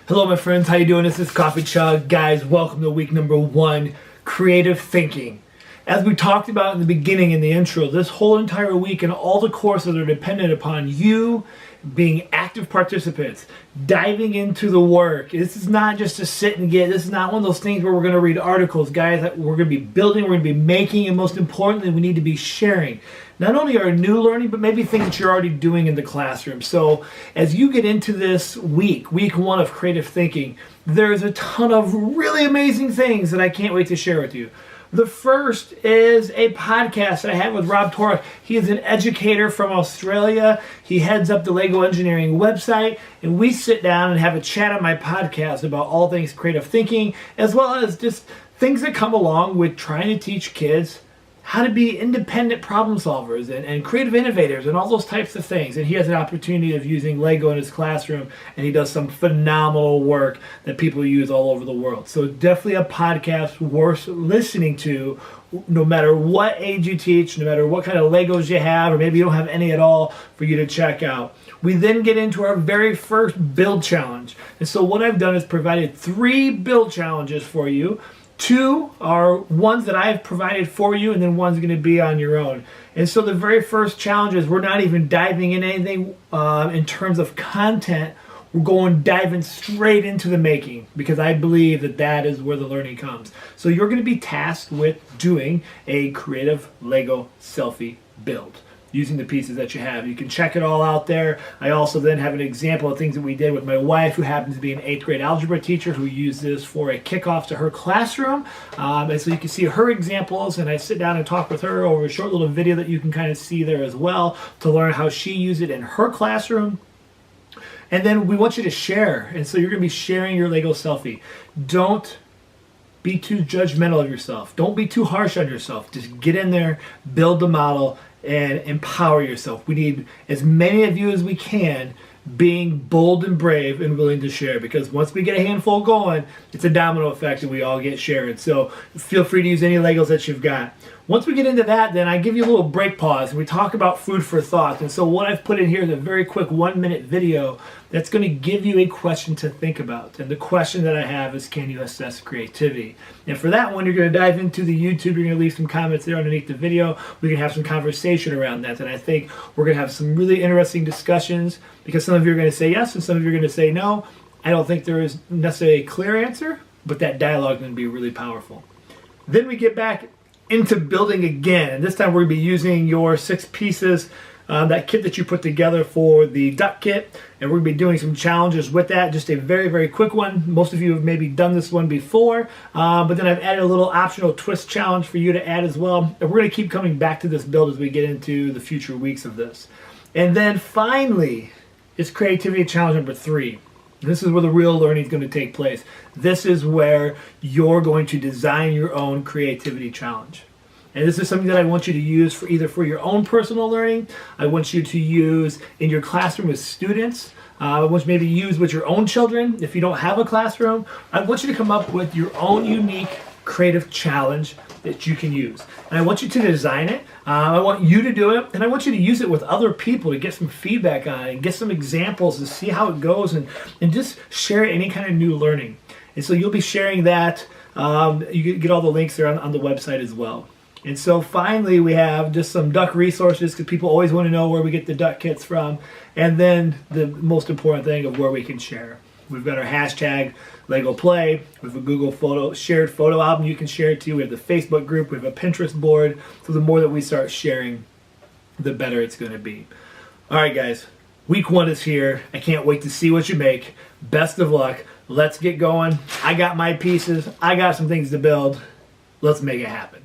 Hello my friends, how you doing? This is Coffee Chug. Guys, welcome to week number 1, creative thinking. As we talked about in the beginning in the intro, this whole entire week and all the courses are dependent upon you being active participants, diving into the work. This is not just to sit and get, this is not one of those things where we're going to read articles, guys, that we're going to be building, we're going to be making, and most importantly, we need to be sharing. Not only our new learning, but maybe things that you're already doing in the classroom. So as you get into this week 1 of creative thinking, there's a ton of really amazing things that I can't wait to share with you. The first is a podcast that I have with Rob Torres. He is an educator from Australia. He heads up the Lego Engineering website, and we sit down and have a chat on my podcast about all things creative thinking, as well as just things that come along with trying to teach kids how to be independent problem solvers and creative innovators and all those types of things. And he has an opportunity of using Lego in his classroom, and he does some phenomenal work that people use all over the world. So definitely a podcast worth listening to, no matter what age you teach, no matter what kind of Legos you have, or maybe you don't have any at all, for you to check out. We then get into our very first build challenge. And so what I've done is provided 3 build challenges for you. 2 are ones that I've provided for you, and then one's going to be on your own. And so the very first challenge is we're not even diving in anything in terms of content. We're diving straight into the making, because I believe that that is where the learning comes. So you're going to be tasked with doing a creative Lego selfie build using the pieces that you have. You can check it all out there. I also then have an example of things that we did with my wife, who happens to be an 8th grade algebra teacher, who used this for a kickoff to her classroom. And so you can see her examples, and I sit down and talk with her over a short little video that you can kind of see there as well, to learn how she used it in her classroom. And then we want you to share. And so you're going to be sharing your Lego selfie. Don't be too judgmental of yourself. Don't be too harsh on yourself. Just get in there, build the model, and empower yourself. We need as many of you as we can being bold and brave and willing to share, because once we get a handful going, it's a domino effect and we all get shared. So feel free to use any Legos that you've got. Once we get into that, then I give you a little break pause and we talk about food for thought. And so what I've put in here is a very quick 1-minute video that's going to give you a question to think about. And the question that I have is, can you assess creativity? And for that one, you're going to dive into the YouTube. You're going to leave some comments there underneath the video. We can have some conversation around that. And I think we're going to have some really interesting discussions, because some of you are going to say yes and some of you are going to say no. I don't think there is necessarily a clear answer, but that dialogue is going to be really powerful. Then we get back into building again, and this time we're going to be using your 6 pieces, that kit that you put together for the duck kit, and we're going to be doing some challenges with that. Just a very, very quick one. Most of you have maybe done this one before, but then I've added a little optional twist challenge for you to add as well, and we're going to keep coming back to this build as we get into the future weeks of this. And then finally, it's creativity challenge number 3. This is where the real learning is going to take place. This is where you're going to design your own creativity challenge. And this is something that I want you to use for either for your own personal learning. I want you to use in your classroom with students. I want you to maybe use with your own children if you don't have a classroom. I want you to come up with your own unique creative challenge that you can use. And I want you to design it. I want you to do it, and I want you to use it with other people to get some feedback on it and get some examples to see how it goes, and just share any kind of new learning. And so you'll be sharing that. You get all the links there on the website as well. And so finally, we have just some duck resources, because people always want to know where we get the duck kits from. And then the most important thing of where we can share. We've got our hashtag Lego Play. We have a Google shared photo album you can share it to. We have the Facebook group. We have a Pinterest board. So the more that we start sharing, the better it's going to be. All right, guys. Week 1 is here. I can't wait to see what you make. Best of luck. Let's get going. I got my pieces. I got some things to build. Let's make it happen.